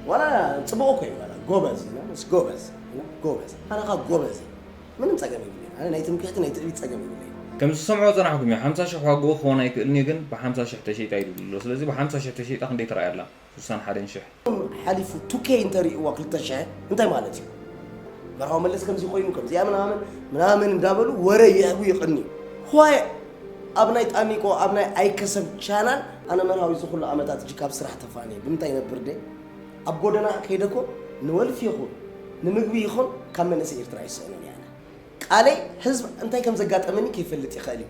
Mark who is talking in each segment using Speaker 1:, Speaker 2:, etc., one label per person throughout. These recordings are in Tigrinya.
Speaker 1: ولا صبوكي ولا جوبز مش جوبز جوبز أنا خا جوبز من نتسجم يقولي أنا نيتم كحت نيتم يتسجم يقولي
Speaker 2: كم سمعوا صراحة يا 50 شح واقو خونا يكلني جن ب 50 شح تشيء تايلو لازم ب 50 شح تشيء تاخد دي ترى لا سوسان حدين شح
Speaker 1: حليفو 2K انتري وقت تشح انت مالتي مرحبا ملس كم زي خوينكم زي من دابلو ورا يهوي يقني هو أبناء أميكو أبناء أي كسب channel أنا مرحبا يزخل أمتات جكاب سرح تفاني بنتي نبردي أبغودنا كيدكو نول فيهون نمجبي يخون كم من نسير ترايس يعني علي حزب أنت كم زجات أمني كيف اللي تخالي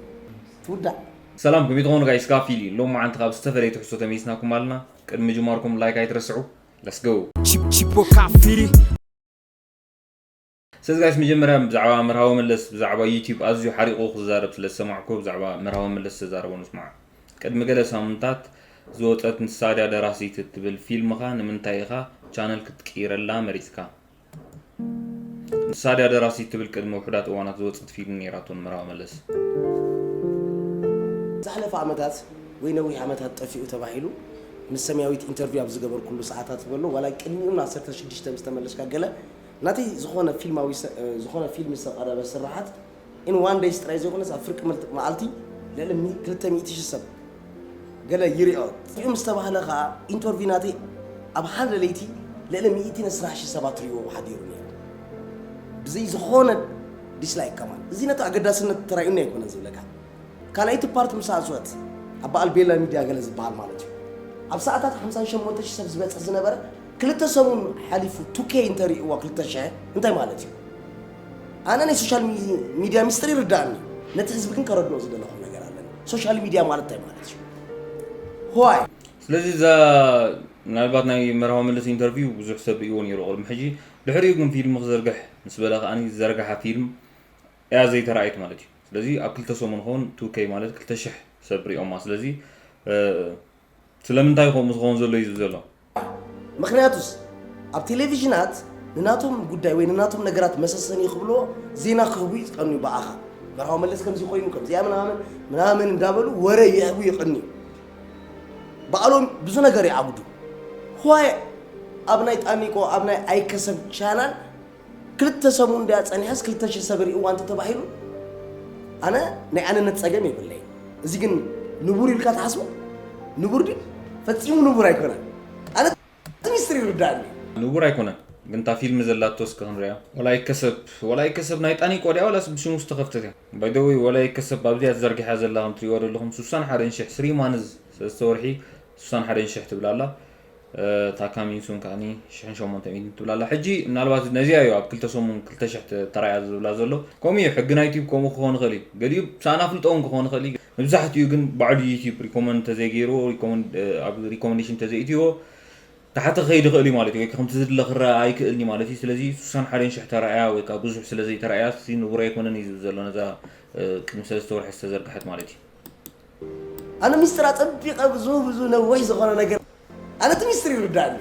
Speaker 1: تودا
Speaker 2: سلام كم يدغون غايس كافيلي لو ما عند غاب استفري تحسوا تميسناكم مالنا قدم جماركم لايك هيترسعوا let's go
Speaker 3: تشيبو كافيلي
Speaker 2: سيز غايس مجمرة بزعبا مرهاو ملس بزعبا يوتيوب أزيو حريقو خزارب سلسمعكو بزعبا مرهاو ملس سزاربو نسمع قدم قلس همنتات زوطت نسادة دراسي تتبل فيلم خان من تايخا channel كتكير الله مريسكا نسادة دراسي تتبل قدم وحدات وانات زوطت فيلم نيراتون مرهاو ملس
Speaker 1: زحلف عمتات وينوي عمتات طفيو تباحيلو من سمياويت انترفيو ابز قبر كل ساعات بلو ولكن يومنا 16 مستملش كاغله ناتي زخونه فيلماوي زخونه فيلم سقرا بسرحات ان وان داي سترايز يكونس افريق مالتي للمي 300 سب قال يريو يوم استباحلها انترفيو ناتي اب حد ليتي للمي 120 سبات ريو حديرني بزي زخونه ديسلايك كمان زينته اقداسنه ترايونه يكون زلكا كالايت بارت مساعزوت ابا البيلا ميديا غلز بال مالتي اب ساعات 58 سب زبص زنبره كلتا سمون حليفو 2K انتري وكلتا شاه انت مالتي انا ني سوشيال ميديا مستري رداني نتحزب كن كردو زدلخ ነገር አለ ሶሻል ሚዲያ ማለት ማለት ሆይ
Speaker 2: ስለዚህ ዛ ምናልባት ናይ መርሃው መለስ ኢንተርቪው ብዙሕ ሰብ ይውን ይረቕል ምሕጂ ድሕሪኡ ግን ፊልም ክዘርግሕ ምስ በለ ከዓኒ ዝዘርግሓ ፊልም እያ ዘይተረኣየት ማለት እዩ ስለዚ ኣብ ክልተ ሰሙን ኾን 2K ማለት 2,000 ሰብ ሪኦማ ስለዚ ስለምንታይ ከምኡ ዝኸውን ዘሎ እዩ ዘሎ
Speaker 1: ምክንያቱስ ኣብ ቴሌቪዥናት ንናቶም ጉዳይ ወይ ንናቶም ነገራት መሰሰኒ ይኽብሎ ዜና ክህቡ ይጥቀኑ በኣኻ መርሃው መለስ ከምዚ ኮይኑ ከምዚ ምናምን እንዳበሉ ወረ ይህቡ ይቕኒ በዓሎም ብዙ ነገር ይዓብዱ ሆይ ኣብናይ ጣሚቆ ኣብናይ ኣይከሰብ ቻናል ክልተ ሰሙን እንዳጸኒሐስ 2,000 ሰብ ሪኡ ዋንተ ተባሂሉ ኣነ ናይ ኣነነት ፀገም ይብለይ እዚ ግን ንቡር ኢልካ ተሓስቦ ንቡር ዲ ፈፂሙ ንቡር ኣይኮነን ኣነ ሚስትሪ ርዳኒ
Speaker 2: ንቡር ኣይኮነን ግን ታ ፊልም ዘላቶስ ከንሪያ ወላይ ከሰብ ናይ ጣኒ ቆዲያ ወላስ ብሽሙ ዝተኸፍተት ባይ ዘ ወይ ወላይ ከሰብ ኣብዚያ ዘርጊሓ ዘላኹም ትሪእዎ ዘለኹም 61,000 ስሪ ማንዝ ዝተወርሒ 61,000 ትብላላ ታካሚንሱን ካኒ 800 ትብላላ ሕጂ ምናልባት ነዚያ እዩ ኣብ 2,000 ተራያ ዝብላ ዘሎ ከምኡ ሕጊ ናይ ዩቲዩብ ከምኡ ክኾን ይኽእል እዩ ገሊኡ ሳና ፍልጦውን ክኾን ይኽእል እዩ መብዛሕትኡ ግን ባዕሉ ዩቲዩብ ሪኮመንድ ተዘይገይሩ ኣብ ሪኮመንዴሽን ተዘይእትዎ تحت خيد خالي مالتي ويك خمسة زد لخرة أيك إني مالتي سلزي سوسان حالين شحت رأيها ويك أبوزح سلزي ترأيها سين ورايك من نيزو زلنا ذا كمسة ستور حس زرق حت مالتي
Speaker 1: أنا مستر أطبق بزو نوعي زغنا نجر أنا تمستري رداني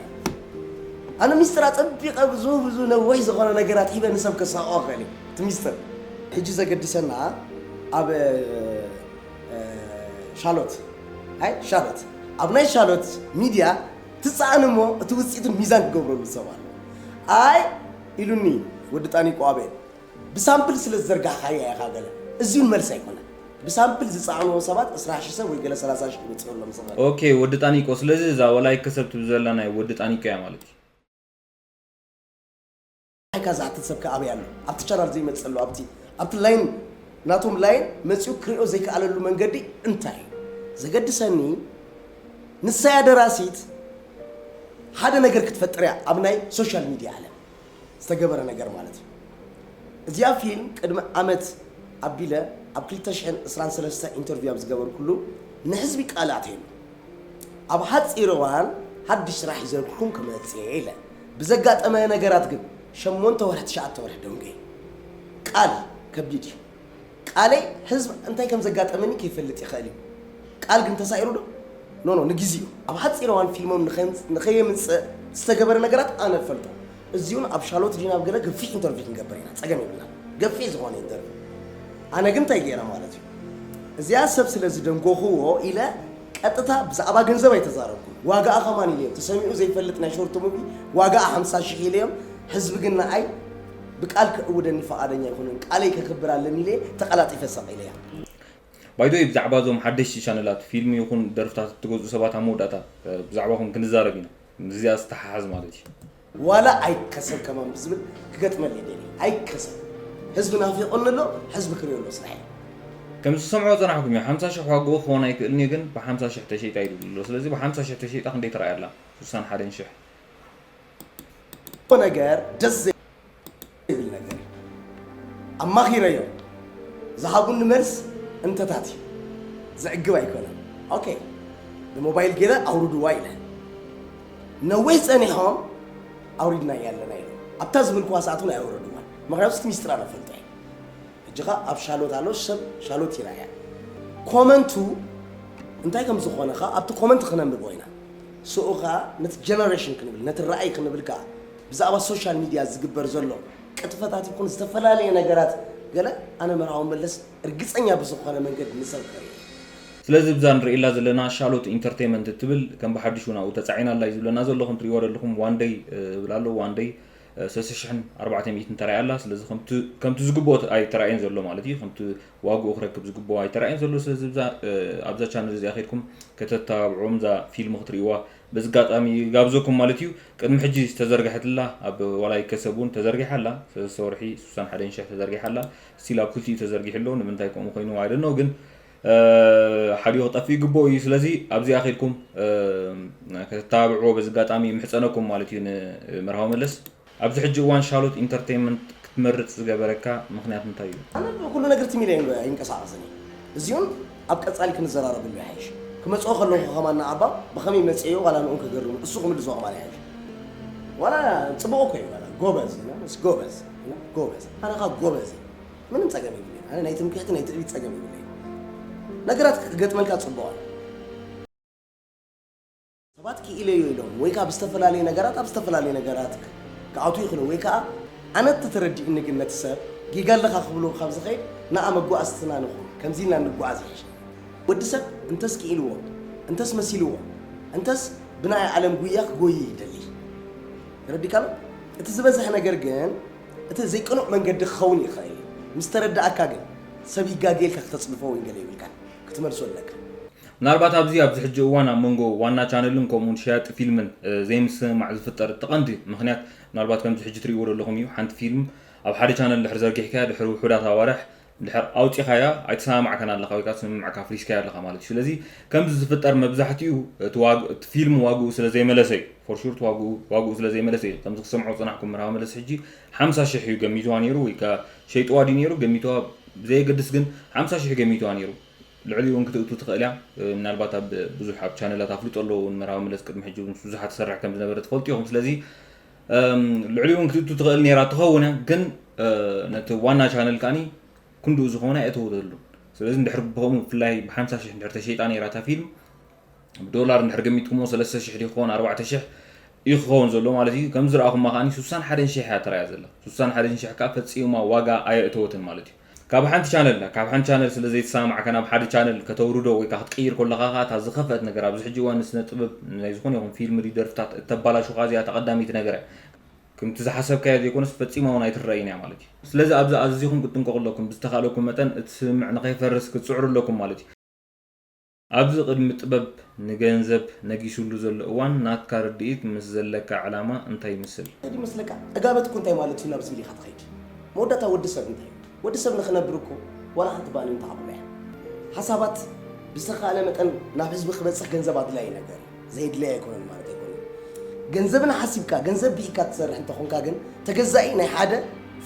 Speaker 1: أنا مستر أطبق بزو نوعي زغنا نجرات حيبة نسب كساء آخري تمستر حجزة قد سنة أب شارلوت هاي شارلوت أبناء شارلوت ميديا تسعانمو توسيت الميزان قبرو السوال اي يلوني ودتاني قوابين بسامبل سلزرغا خايا يا خاغله ازيون ملس يكون بسامبل زصانو سبات 10000 سو ويغله 30000 بتصور لمسمع
Speaker 2: اوكي ودتاني قو سلازي ዛ ወላይ ከሰብት ብዘላና ودتاني ቆያ ማለት
Speaker 1: ከዛ ተሰብከ አብ ያለው አብቲ ቻናል ዘይ መጽለው አብቲ ላይን ናቶም ላይን መጽዩ ክሪኦ ዘይከአለሉ መንገዲ እንታይ ዘገድሰኒ ንሳያ ደራሲት هذا نجار كتفترع أبناء سوشيال ميديا على استجبر نجار مالتي زيا فيلم قدم عمت أبيله أبكل تشحن إسران سلسلة انترفيو أبز جبر كله نحسبك آلاتين أب حد إيروان حد يشرح يزرقكم كمان تسيله بزجات أما نجارات قد شمون تورحت شعات تورحت دونجي قال كبدي قالي حزب أنت كم زجات أمني كيف اللي تخالي قال كنت سائره نو نجزيو أب حد إيروان فيلمهم نخيم من استجبر نجارات أنا الفلتو الزيون أبشالوت جينا بقولك قفي انترفيو نجبرينا تجمع بنا قفي زوان انترفيو أنا قمت أجيرا مالتي زياد سبسلة زدن جوهو إلى ቀጥታ ብዛዕባ ገንዘብ ኣይተዛረብኩም ዋጋኣ ኸማን ኢልዮም ተሰሚዑ ዘይፈልጥ ናይ ሾርት ሙቪ ዋጋኣ 50,000 ኢልዮም ህዝቢ ግን ንዓይ ብቃል ክእውደኒ ፈቃደኛ ይኹንን ቃለይ ከክብራለኒ ኢለ ተቀላጢፈ ሰቂለያ
Speaker 2: ባይዶ ብዛዕባ ዞም ሓደሽቲ ቻነላት ፊልም ይኹን ደርፍታት ትገዝኡ ሰባት ኣብ መውዳእታ ብዛዕባኹም ክንዛረብ ኢና እዚኣ ዝተሓሓዝ ማለት እዩ
Speaker 1: ዋላ ኣይከሰብ ከማን ብዝብል ክገጥመል እየ ኣይከሰብ ህዝቢ ናፊቆን ኣሎ ህዝቢ ክሪኦ ኣሎ ስራሕ
Speaker 2: ከም ዝሰምዖ ፀናሕኩም እዩ 50,000 ዋግኡ ክኾን ኣይክእልኒ ግን ብ50,000 ተሸይጣ ኢሉ ኣሎ ስለዚ ብ50,000 ተሸይጣ ክንደይ ትረኣይ ኣላ 61,000
Speaker 1: ነገር ደስ ይብል ነገር ኣማኺረዮ ዝሃቡኒ መልስ እንተታት እዩ ዝዕግብ ኣይኮነን ኦኬ ብሞባይል ገይረ ኣውርድዋ ኢለ ነወይ ፀኒሖም ኣውሪድና ያለና ኢሉ ኣብታ ዝብልክዋ ሰዓት እውን ኣይወረድዋን ምክንያቱ እቲ ሚስጥር ኣነፈልጦ እየ ሕጂኻ ኣብ ሻሎት ኣሎ ሰብ ሻሎት ይርኣያ ኮመንቱ እንታይ ከም ዝኾነ ኸ ኣብቲ ኮመንት ክነንብቦ ኢና ስኡ ኸ ነቲ ጀነሬሽን ክንብል ነቲ ረኣይ ክንብል ከዓ ብዛዕባ ሶሻል ሚድያ ዝግበር ዘሎ ቅጥፈታት ይኩን ዝተፈላለየ ነገራት ገለ ኣነ መርዓዊ መለስ እርግፀኛ ብዝኾነ መንገዲ ንሰብከ
Speaker 2: ስለዚ ብዛ ንሪኢላ ዘለና ሻሎት ኢንተርቴይንመንት ትብል ከም ብሓድሽ እውን ኣብኡ ተፃዒናላ እዩ ዝብለና ዘለኹም ትሪእዎ ዘለኹም ዋን ደይ ብላሎ ዋን ደይ 3,400 ተራእያ ኣላ ስለዚ ከምቲ ዝግብኦ ኣይተራእየን ዘሎ ማለት እዩ ከምቲ ዋግኡ ክረክብ ዝግብኦ ኣይተራእየን ዘሎ ስለዚ ኣብዛ ቻነል እዚኣ ከድኩም ከተተባብዖም እዛ ፊልም ክትሪእዋ በዝጋጣሚ ጋብዘኩም ማለት እዩ ቅድሚ ሕጂ ዝተዘርግሐትላ ኣብ ዋላይ ከሰብ እውን ተዘርጊሓላ 3 ወርሒ 61,000 ተዘርጊሓላ ስቲል ኣብ ክልቲኡ ተዘርጊሑ ኣሎ ንምንታይ ከምኡ ኮይኑ ኣይደኖ ግን ሓዲዮ ጠፊ ይግብኦ እዩ ስለዚ ኣብዚኣ ከድኩም ከተተባብዕዎ በዝጋጣሚ ምሕፀነኩም ማለት እዩ ንመርሃዊ መለስ ኣብዚ ሕጂ እዋን ሻሎት ኢንተርቴይንመንት ክትመርፅ ዝገበረካ ምክንያት እንታይ እዩ
Speaker 1: ኣነ ኩሉ ነገር ትሚለ ይንቀሳቀስኒ እዚኦም ኣብ ቀፃሊ ክንዘራረብሉ ይሓይሽ ክመፅኦ ከለኹ ኸማና ኣባ ብኸመይ መፅዮ ዋላ ንኡን ክገርሙ እሱ ክምልሶ ኸማን ይሓይሽ ዋላ ፅቡቅ እኮ እዩ ዋላ ጎበዝ ጎበዝ ጎበዝ ኣነ ኻ ጎበዝ ምንም ፀገም ይብለ ኣነ ናይ ትምክሕቲ ናይ ትዕቢት ፀገም ይብለ ነገራት ክገጥመልካ ፅቡቅ ሰባት ክኢለዩ ኢሎም ወይ ከዓ ብዝተፈላለየ ነገራት ኣብ ዝተፈላለየ ነገራት ክኣቱ ይኽእሉ ወይ ከዓ ኣነ ተተረዲእኒ ግን ነቲ ሰብ ጌጋ ኣለኻ ክብሉ ካብ ዝኸይድ ንኣ መጓዓዝትና ንኹን ከምዚ ኢልና ንጓዓዝ ይሕሽ ወዲ ሰብ እንተስ ክኢልዎ እንተስ መሲልዎ እንተስ ብናይ ዓለም ጉያ ክጎይ ይደሊ ረዲካሎ እቲ ዝበዝሕ ነገር ግን እቲ ዘይቅኑዕ መንገዲ ክኸውን ይኽእል ምስ ተረዳእካ ግን ሰብ ይጋጌልካ ክተፅልፎ ወይ ገለ ይብልካ ክትመልሶ ኣለካ
Speaker 2: ምናልባት ኣብዚ ሕጂ እዋን ኣብ መንጎ ዋና ቻነልን ከምኡውን ሸያጢ ፊልምን ዘይምስማዕ ዝፍጠር ተቐንዲ ምክንያት ምናልባት ከምዚ ሕጂ ትሪእዎ ዘለኹም እዩ ሓንቲ ፊልም ኣብ ሓደ ቻነል ድሕር ዘርጊሕካ ድሕሪ ውሑዳት ኣዋርሕ ድሕር ኣውፂኻያ ኣይተሰማዕከን ኣለኻ ወይ ከዓ ስምምዕካ ፍሪስካያ ኣለኻ ማለት እዩ ስለዚ ከምዚ ዝፍጠር መብዛሕትኡ እቲ ፊልም ዋግኡ ስለዘይመለሰ እዩ ፎር ሹር ዋግኡ ስለዘይመለሰ እዩ ከምዚ ክሰምዖ ፅናሕኩም መርሃዊ መለስ ሕጂ 50,000 እዩ ገሚትዋ ነይሩ ወይ ከዓ ሸይጥዋ ዲ ነይሩ ገሚትዋ ብዘየገድስ ግን 50,000 ገሚትዋ ነይሩ ልዕሊ እውን ክትእቱ ትኽእል እያ ምናልባት ኣብ ብዙሕ ኣብ ቻነላት ኣፍልጦ ኣለዎ መርሃዊ መለስ ቅድሚ ሕጂ ብዙሓት ተሰርሕ ከም ዝነበረ ትፈልጡ ኢኹም ስለዚ ልዕሊ እውን ክትእቱ ትኽእል ነይራ ትኸውን ግን ነቲ ዋና ቻነል ከዓኒ ክንድኡ ዝኾነ ኣየተወተሉ ስለዚ እንድሕር ብኸምኡ ብፍላይ ብ50,000 እንድሕር ተሸይጣ ነይራ እታ ፊልም ብዶላር እንድሕር ገሚትኩሞ 3,000 ይኸውን 4,000 እዩ ክኸውን ዘሎ ማለት እዩ ከም ዝረኣኹማ ከዓኒ 61,000 እያ ተራእያ ዘላ 61,000 ከዓ ፈፂማ ዋጋ ኣየእተወትን ማለት እዩ ካብ ሓንቲ ቻነል ስለዘይተሰማዕካ ናብ ሓደ ቻነል ከተውርዶ ወይ ከዓ ክትቀይር ከለኻ እታ ዝኸፍአት ነገር ኣብዚ ሕጂ እዋን ስነ ጥበብ ናይ ዝኾነ ይኹን ፊልም ደርፍታት እተባላሹኻ እዚኣ ተቐዳሚት ነገር እያ ከምቲ ዝሓሰብካዮ ዘይኮነስ ፈፂማ እውን ኣይትረአይን እያ ማለት እዩ ስለዚ ኣብዚ ኣዝኹም ክትጥንቀቑለኩም ብዝተኻለኩም መጠን እቲ ስምምዕ ንኸይፈርስ ክትፅዕሩለኩም ማለት እዩ ኣብዚ ቅድሚ ጥበብ ንገንዘብ ነጊሱሉ ዘሎ እዋን ናትካ ርድኢት ምስ ዘለካ ዕላማ እንታይ ይመስል
Speaker 1: ይመስለካ እጋበትኩ እንታይ ማለት እዩ ናብ ዝብል ኢኻ ትኸይድ መወዳእታ ወዲ ሰብ እንታይ ወዲ ሰብ ንኽነብርኩ ወላ ሓንቲ ባኒ እንተሃብሎ እያ ሓሳባት ብዝተኻእለ መጠን ናብ ህዝቢ ክበፅሕ ገንዘብ ኣድላይ ነገር ዘየድለይ ኣይኮነን ማለት ኣይኮነን ገንዘብን ሓሲብካ ገንዘብ ብኢካ ትሰርሕ እንተኾንካ ግን ተገዛኢ ናይ ሓደ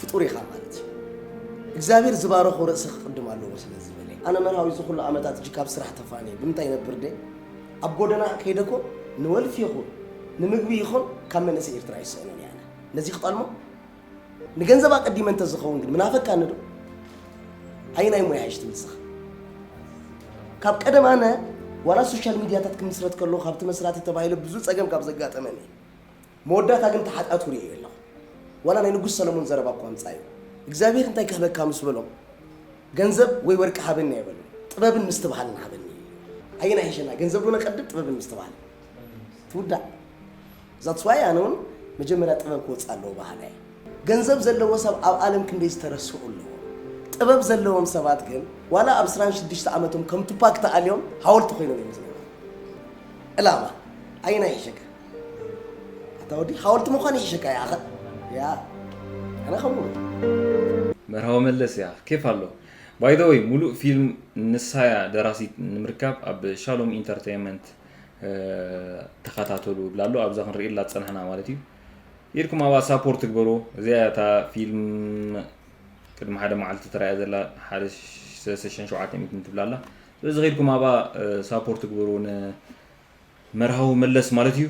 Speaker 1: ፍጡር ኢኻ ማለት እዩ እግዚኣብሔር ዝባረኾ ርእሲ ክቅድም ኣለዎ ስለዝበለ ኣነ መርሃዊ ዝኩሉ ዓመታት እጂ ካብ ስራሕ ተፋንየ ብምንታይ ነብር ደ ኣብ ጎደና ከይደኮ ንወልፊ ይኹን ንምግቢ ይኹን ካብ መንእሰይ ኤርትራ ይስእንን እያ ነዚ ክጠልሞ ንገንዘብ ኣቀዲመ እንተዝኸውን ግን ምናፈካ ንዶ ኣይናይ ሞያ ሓይሽ ትብልስኻ ካብ ቀደም ኣነ ዋላ ሶሻል ሚድያታት ክምስረት ከለኹ ካብቲ መስራቲ ተባሂለ ብዙ ፀገም ካብ ዘጋጠመኒ መወዳእታ ግን ተሓጣቱ ሪእዮ ኣለኹ ዋላ ናይ ንጉስ ሰለሞን ዘረባ እኳ ምፃ እዩ እግዚኣብሔር እንታይ ክህበካ ምስ በሎም ገንዘብ ወይ ወርቂ ሃበኒ ኣይበሉ ጥበብን ምስትበሃልን ሃበኒ أين عيشنا جنزب لنا قدمت طبب المستوى تودا ذات واي أنا مجمرة طبب كوتس الله بحاله جنزب زلوا وسب أو عالم كنديس ترسول له طبب زلوا مسبات كن ولا أبصران شديش تعمتهم كم تباك تعليهم حاولت خينوا يمزنوا لا ما أين عيشك تودي حاولت مخان عيشك يا أخي يا أنا خمول
Speaker 2: مرحبا ملس يا كيف هالو باي ذا واي ملو فيلم نسايا دراسي نمركب اب شالوم انترتينمنت تخاتاتلو بلالو ابزا خنري لا تصنحنا مالتي يركم ابا سابورت تقبلو زياتا فيلم كدم حدا معلت ترايا زلا حدا سيشن شوعاتي ميت تبلالا بس غيركم ابا سابورت تقبلون مرحو ملس مالتيو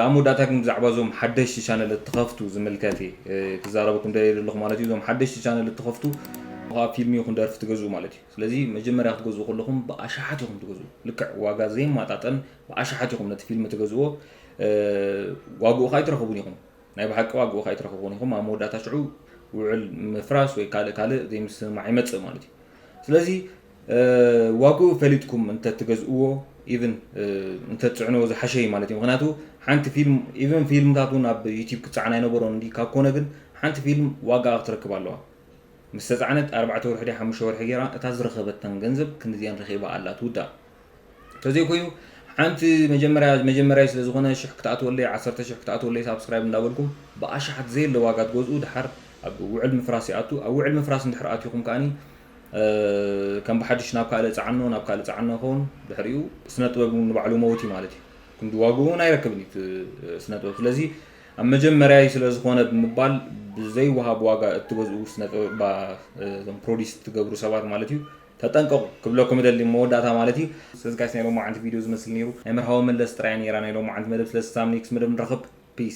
Speaker 2: امو داتاكم زعبا زوم حدش شانل تخفتو زملكاتي تزاربكم داير لكم مالتيو زوم حدش شانل تخفتو ها فيلم يكون دارف تجزو مالتي ስለዚህ መጀመሪያ ትገዙ ሁሉም በአሻሓትኩም ትገዙ ልክ ዋጋ ዘይም ማጣጠን በአሻሓትኩም ነቲ ፊልም ትገዙዎ ዋጋው ካይትረከቡን ይኹም ናይ በሐቅ ዋጋው ካይትረከቡን ይኹም አሞዳታ ሽዑ ውዕል መፍራስ ወይ ካለ ዘይምስ ማይመጽ ማለት ስለዚህ ዋጋው ፈሊትኩም እንተ ትገዙዎ ኢቭን እንተ ጽዕኖ ዝሐሸይ ማለት ምክንያቱ ሓንቲ ፊልም ኢቭን ፊልምታቱን ኣብ ዩቲዩብ ክጽዓና ይነበሮን እንዲ ካኮነ ግን ሓንቲ ፊልም ዋጋ ክትረክብ ኣለዋ مستزعنت 4 ورحدي 5 ورحدي غيرا تزرخبتن ገንዘብ ክንዚያን ረኺባ ኣላ ትውዳ ከዚህ ኮይኑ ሓንቲ መጀመሪያ ስለ ዝኾነ ሽሕ ክታኣት ወለይ 10 ሽሕ ክታኣት ወለይ ሳብስክራይብ እንዳበልኩም በአሻሓት ዘይ ለዋጋ ትገዝኡ ድሓር ኣብ ውዕል ምፍራስ ይኣቱ ኣብ ውዕል ምፍራስ እንድሕር ኣትይኩም ከኣኒ ከም በሓድሽ ናብ ካለ ጻዕኖ ኾን ድሕሪኡ ስነ ጥበብ ንባዕሉ መውቲ ማለት እዩ ክንዲ ዋጋውን ኣይረክብኒ ስነ ጥበብ ስለዚ ኣብ መጀመሪያ ስለ ዝኾነ ብምባል ብዘይ ወሃብ ዋጋ እትገዝኡ ስነ ጥበብ ዞም ፕሮዲስ ትገብሩ ሰባት ማለት እዩ ተጠንቀቁ ክብለኩም ደሊ መወዳታ ማለት እዩ ስለዚህ ጋይስ ናይ ሎማ ዓንቲ ቪዲዮ ዝመስል ነይሩ ናይ መርሃዊ መለስ ጥራይ ነይራ ናይ ሎማ ዓንቲ መደብ ስለ ሳምኒክስ መደብ ንረኽብ